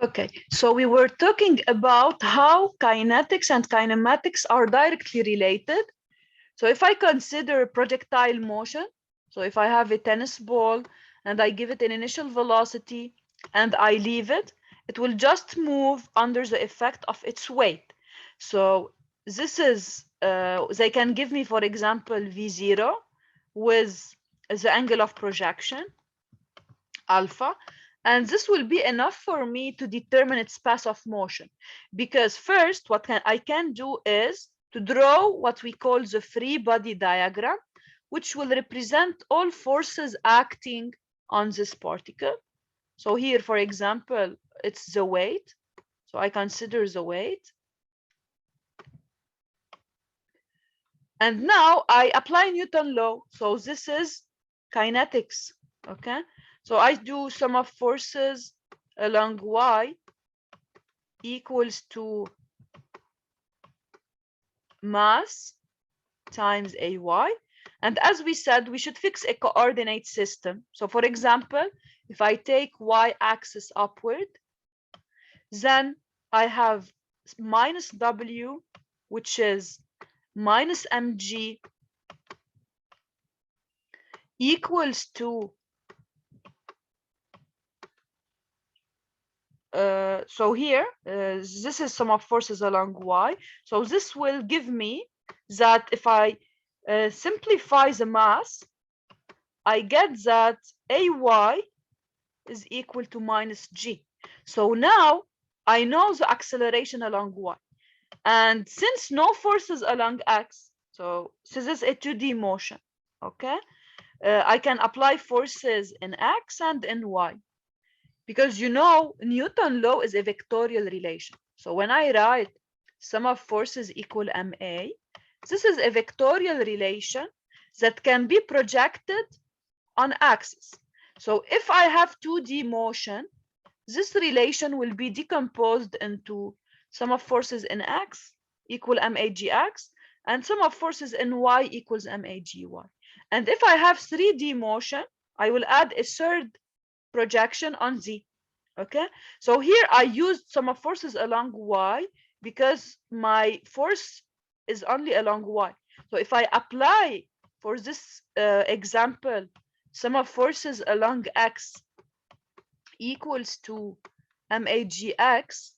Okay, so we were talking about how kinetics and kinematics are directly related. So if I consider projectile motion, so if I have a tennis ball and I give it an initial velocity and I leave it, it will just move under the effect of its weight. So this is, they can give me, for example, V0 with the angle of projection, alpha, and this will be enough for me to determine its path of motion. Because first, what I can do is to draw what we call the free body diagram, which will represent all forces acting on this particle. So here, for example, it's the weight. So I consider the weight. And now I apply Newton's law. So this is kinetics, okay? So I do sum of forces along y equals to mass times ay. And as we said, we should fix a coordinate system. So for example, if I take y-axis upward, then I have minus w, which is minus mg equals to so here, this is sum of forces along y. So this will give me that if I simplify the mass, I get that ay is equal to minus g. So now I know the acceleration along y. And since no forces along x, so this is a 2D motion, okay? I can apply forces in x and in y. Because you know, Newton's law is a vectorial relation. So when I write sum of forces equal ma, this is a vectorial relation that can be projected on axis. So if I have 2D motion, this relation will be decomposed into sum of forces in x equal magx and sum of forces in y equals magy. And if I have 3D motion, I will add a third projection on z. Okay, so here I used sum of forces along y because my force is only along y. So if I apply for this example sum of forces along x equals to magx,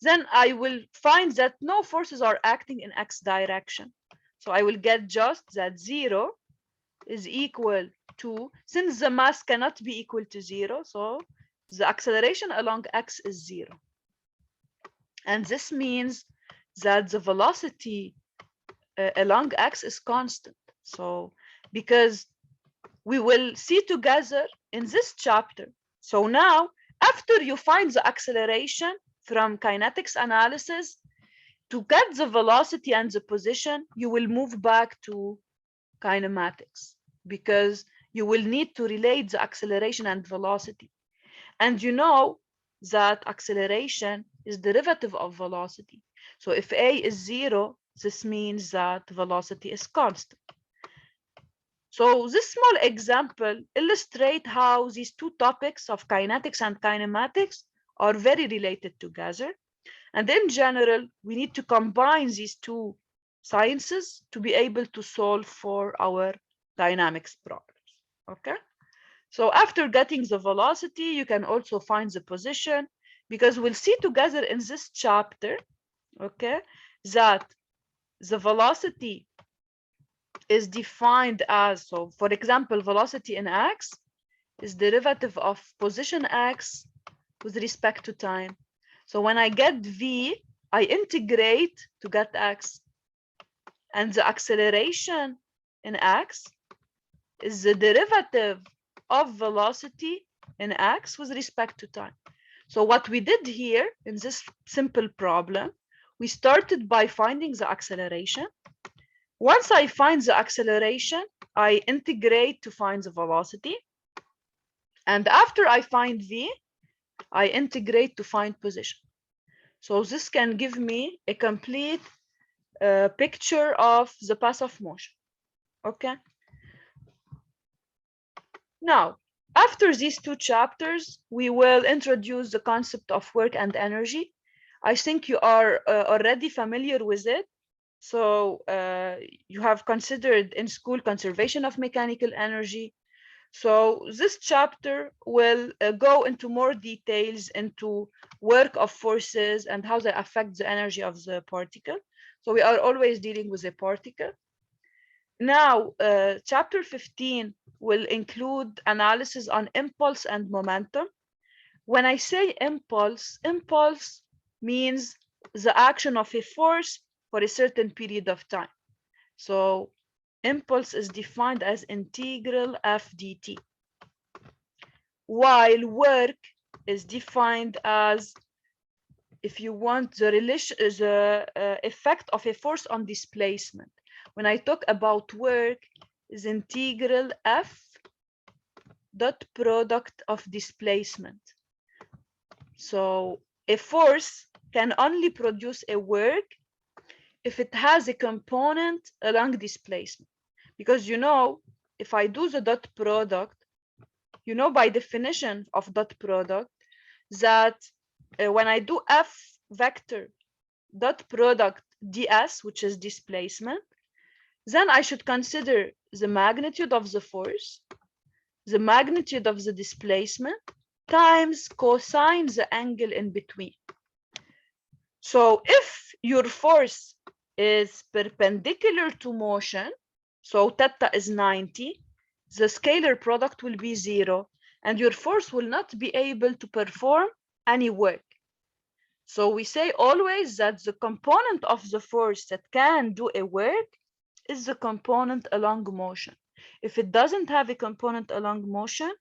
then I will find that no forces are acting in x direction. So I will get just that 0 is equal to, since the mass cannot be equal to 0, so the acceleration along x is 0. And this means that the velocity along x is constant. So because we will see together in this chapter. So now, after you find the acceleration from kinetics analysis, to get the velocity and the position, you will move back to kinematics because you will need to relate the acceleration and velocity. And you know that acceleration is derivative of velocity. So if a is 0, this means that velocity is constant. So this small example illustrates how these two topics of kinetics and kinematics are very related together. And in general, we need to combine these two sciences to be able to solve for our dynamics problems. Okay? So after getting the velocity, you can also find the position, because we'll see together in this chapter, okay, that the velocity is defined as, so for example, velocity in x is derivative of position x with respect to time. So when I get v, I integrate to get x, and the acceleration in x is the derivative of velocity in x with respect to time. So what we did here in this simple problem, we started by finding the acceleration. Once I find the acceleration, I integrate to find the velocity. And after I find v, I integrate to find position. So this can give me a complete picture of the path of motion. Okay. Now, After these two chapters, we will introduce the concept of work and energy. I think you are already familiar with it. So you have considered in school conservation of mechanical energy. So this chapter will go into more details into work of forces and how they affect the energy of the particle. So we are always dealing with a particle. Now, chapter 15 will include analysis on impulse and momentum. When I say impulse, impulse means the action of a force for a certain period of time. So impulse is defined as integral f dt, while work is defined as, if you want, the relation, the effect of a force on displacement. When I talk about work, is integral f dot product of displacement. So a force can only produce a work if it has a component along displacement. Because if I do the dot product, by definition of dot product, that when I do f vector dot product ds, which is displacement, then I should consider the magnitude of the force, the magnitude of the displacement, times cosine the angle in between. So if your force is perpendicular to motion, so theta is 90, the scalar product will be 0, and your force will not be able to perform any work. So we say always that the component of the force that can do a work is the component along motion. If it doesn't have a component along motion,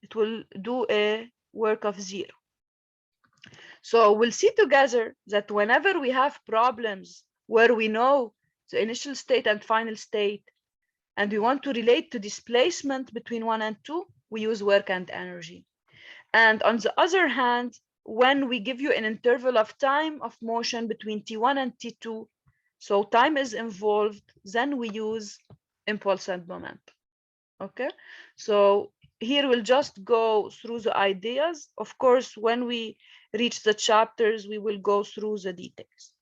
it will do a work of 0. So we'll see together that whenever we have problems where we know the initial state and final state, and we want to relate to displacement between 1 and 2, we use work and energy. And on the other hand, when we give you an interval of time of motion between t1 and t2, so time is involved, then we use impulse and momentum. Okay, so here we'll just go through the ideas. Of course, when we reach the chapters, we will go through the details.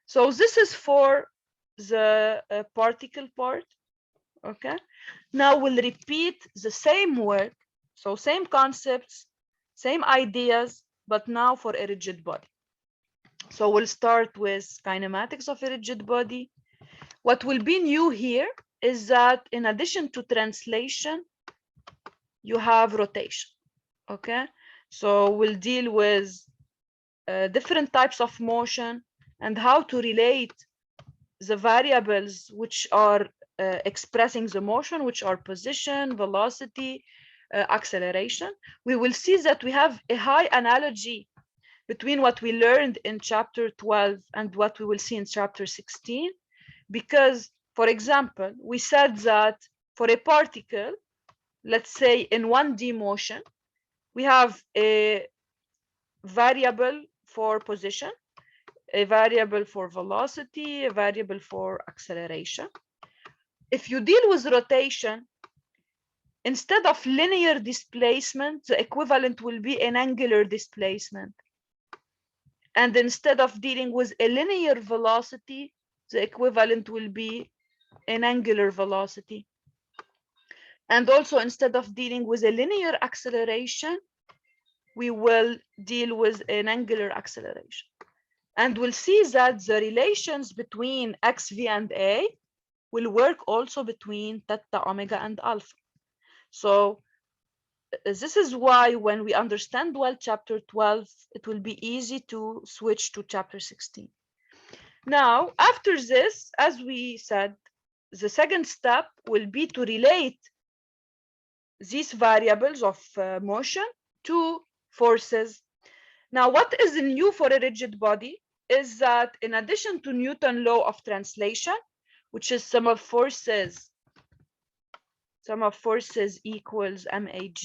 So this is for the particle part. Okay, now we'll repeat the same work, so same concepts, same ideas, but now for a rigid body. So we'll start with kinematics of a rigid body. What will be new here is that in addition to translation, you have rotation. Okay, so we'll deal with different types of motion and how to relate the variables which are expressing the motion, which are position, velocity, acceleration. We will see that we have a high analogy between what we learned in chapter 12 and what we will see in chapter 16, because, for example, we said that for a particle, let's say in 1D motion, we have a variable for position, a variable for velocity, a variable for acceleration. If you deal with rotation, instead of linear displacement, the equivalent will be an angular displacement. And instead of dealing with a linear velocity, the equivalent will be an angular velocity. And also, instead of dealing with a linear acceleration, we will deal with an angular acceleration. And we'll see that the relations between x, v, and a will work also between theta, omega, and alpha. So this is why when we understand well chapter 12, it will be easy to switch to chapter 16. Now, after this, as we said, the second step will be to relate these variables of motion to forces. Now, what is new for a rigid body is that in addition to Newton's law of translation, which is sum of forces equals mag,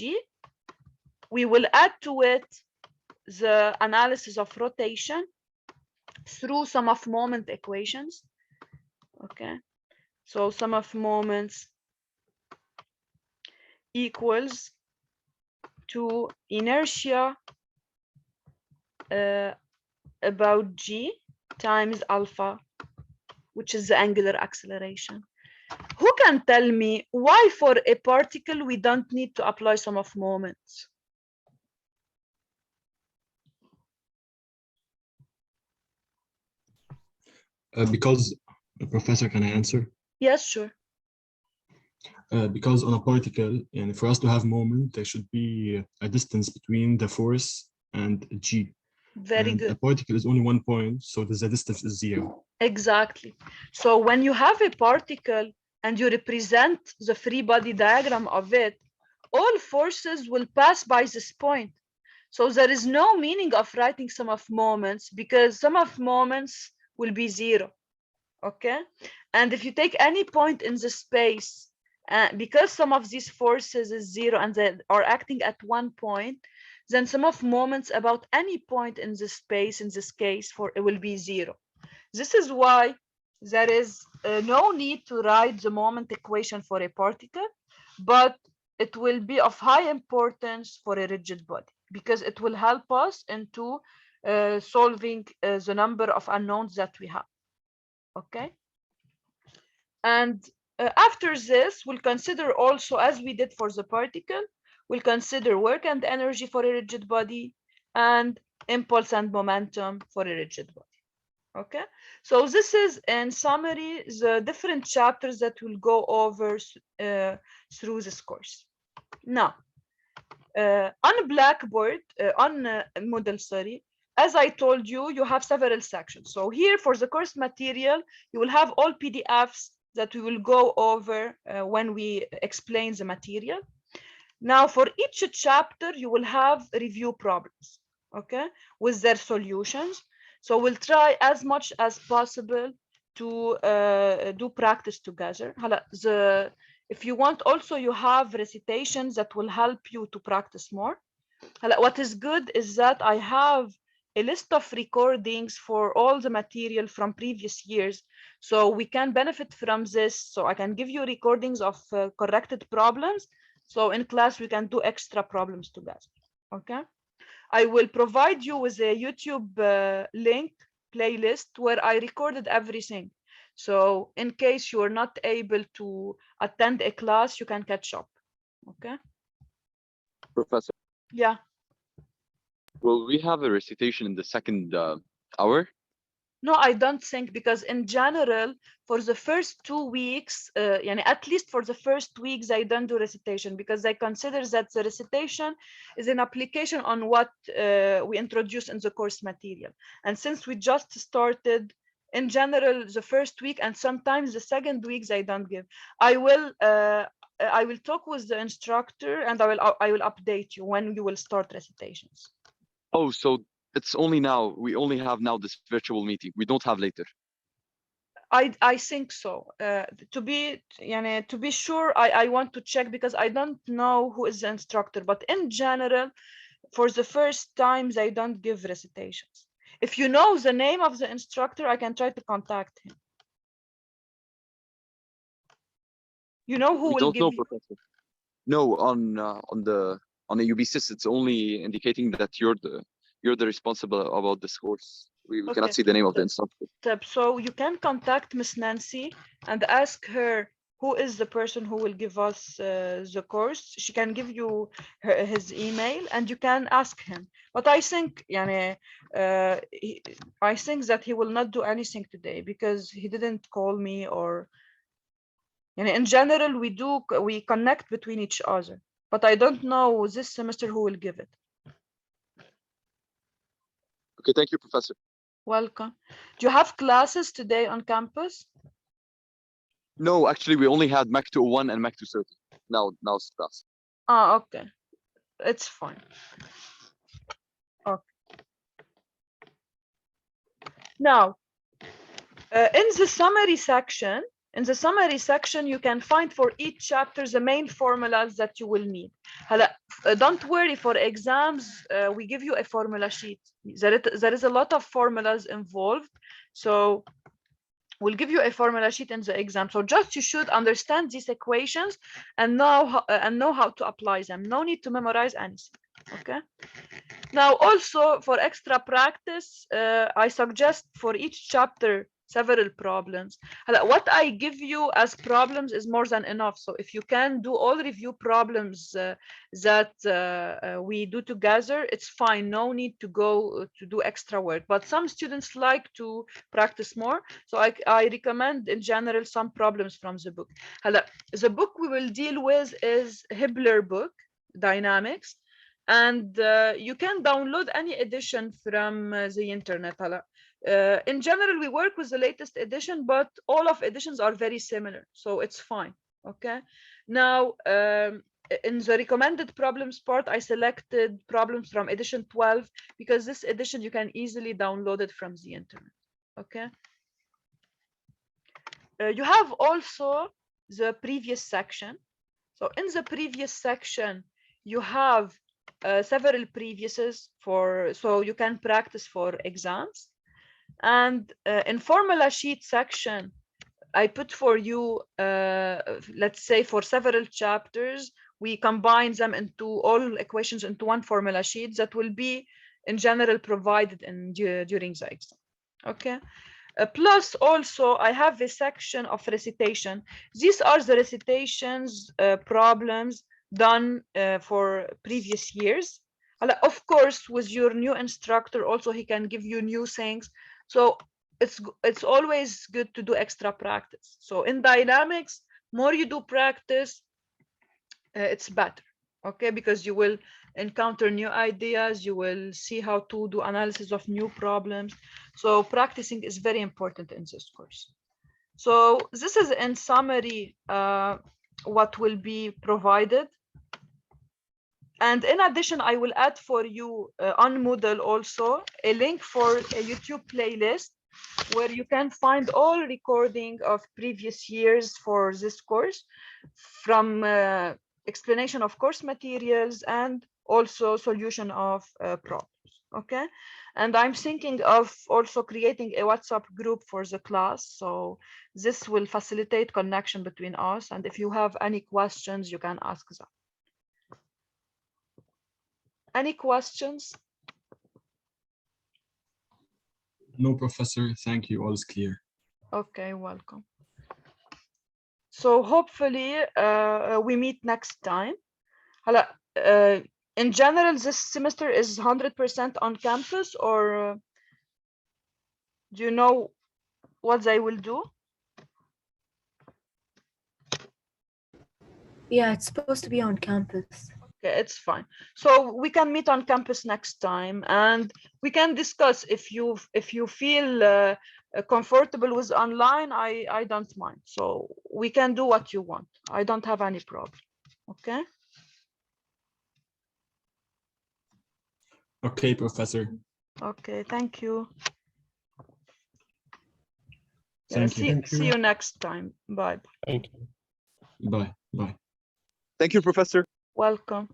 we will add to it the analysis of rotation through sum of moment equations. Okay, so sum of moments equals to inertia about g times alpha, which is the angular acceleration. Who can tell me why for a particle we don't need to apply sum of moments? Because, Professor, can I answer? Yes, sure. Because on a particle, and for us to have moment, there should be a distance between the force and g. Very and good. A particle is only 1 point, so the distance is 0. Exactly. So when you have a particle and you represent the free body diagram of it, all forces will pass by this point. So there is no meaning of writing sum of moments because sum of moments will be 0. Okay? And if you take any point in the space, because some of these forces is 0 and they are acting at 1 point, then sum of moments about any point in the space, in this case, for it will be 0. This is why there is no need to write the moment equation for a particle, but it will be of high importance for a rigid body because it will help us into solving the number of unknowns that we have. Okay. And after this, we'll consider also, as we did for the particle, we'll consider work and energy for a rigid body and impulse and momentum for a rigid body. Okay, so this is in summary the different chapters that we'll go over through this course. Now, on Blackboard, on Moodle, sorry, as I told you, you have several sections. So here for the course material, you will have all PDFs that we will go over when we explain the material. Now, for each chapter, you will have review problems, okay, with their solutions. So we'll try as much as possible to do practice together. If you want, also you have recitations that will help you to practice more. What is good is that I have a list of recordings for all the material from previous years, so we can benefit from this. So I can give you recordings of corrected problems, so in class we can do extra problems together. Okay, I will provide you with a YouTube link playlist where I recorded everything, so in case you are not able to attend a class, you can catch up. Okay, Professor, yeah. will we have a recitation in the second hour? No, I don't think, because in general, for the first 2 weeks, at least for the first weeks, I don't do recitation because I consider that the recitation is an application on what we introduce in the course material. And since we just started, in general, the first week and sometimes the second weeks, I don't give. I will talk with the instructor and I will update you when you will start recitations. Oh, so it's only now. We only have now this virtual meeting. We don't have later. I think so. To be sure, I want to check because I don't know who is the instructor. But in general, for the first times, I don't give recitations. If you know the name of the instructor, I can try to contact him. You know who We will don't give know, you? Professor. No, on the UBSys, it's only indicating that you're the responsible about this course. We Okay. cannot see the name of the instructor. So you can contact Miss Nancy and ask her who is the person who will give us the course. She can give you his email and you can ask him. But I think, I think that he will not do anything today because he didn't call me, or in general we connect between each other. But I don't know this semester who will give it. Okay, thank you, Professor. Welcome. Do you have classes today on campus? No, actually, we only had Mac 201 and Mac 230. Now it's class. Ah, okay. It's fine. Okay. Now, in the summary section, you can find for each chapter the main formulas that you will need. Don't worry, for exams, we give you a formula sheet. There is a lot of formulas involved. So We'll give you a formula sheet in the exam. So just you should understand these equations and know how to apply them. No need to memorize anything. Okay. Now, also for extra practice, I suggest for each chapter several problems. What I give you as problems is more than enough. So if you can do all review problems that we do together, it's fine. No need to go to do extra work. But some students like to practice more. So I recommend in general some problems from the book. The book we will deal with is Hibbler book, Dynamics. And you can download any edition from the internet. In general, we work with the latest edition, but all of editions are very similar, so it's fine. Okay. Now, in the recommended problems part, I selected problems from edition 12 because this edition you can easily download it from the internet. Okay. You have also the previous section. So in the previous section, you have several previews so you can practice for exams. And in formula sheet section, I put for you, let's say for several chapters, we combine them into all equations into one formula sheet that will be in general provided during the exam. Okay. Plus also I have a section of recitation. These are the recitations problems done for previous years. Of course, with your new instructor also he can give you new things. So it's always good to do extra practice. So in dynamics, more you do practice, it's better. Okay, because you will encounter new ideas, you will see how to do analysis of new problems. So practicing is very important in this course. So this is in summary what will be provided. And in addition, I will add for you on Moodle also a link for a YouTube playlist where you can find all recording of previous years for this course, from explanation of course materials and also solution of problems. Okay. And I'm thinking of also creating a WhatsApp group for the class. So this will facilitate connection between us. And if you have any questions, you can ask them. Any questions? No, Professor. Thank you. All is clear. Okay, welcome. So hopefully we meet next time. In general, this semester is 100% on campus, or do you know what they will do? Yeah, it's supposed to be on campus. Okay, it's fine. So we can meet on campus next time, and we can discuss if you feel comfortable with online. I don't mind. So we can do what you want. I don't have any problem. Okay. Okay, Professor. Okay. Thank you. Thank you. See you next time. Bye. Thank you. Bye. Bye. Thank you, Professor. Welcome.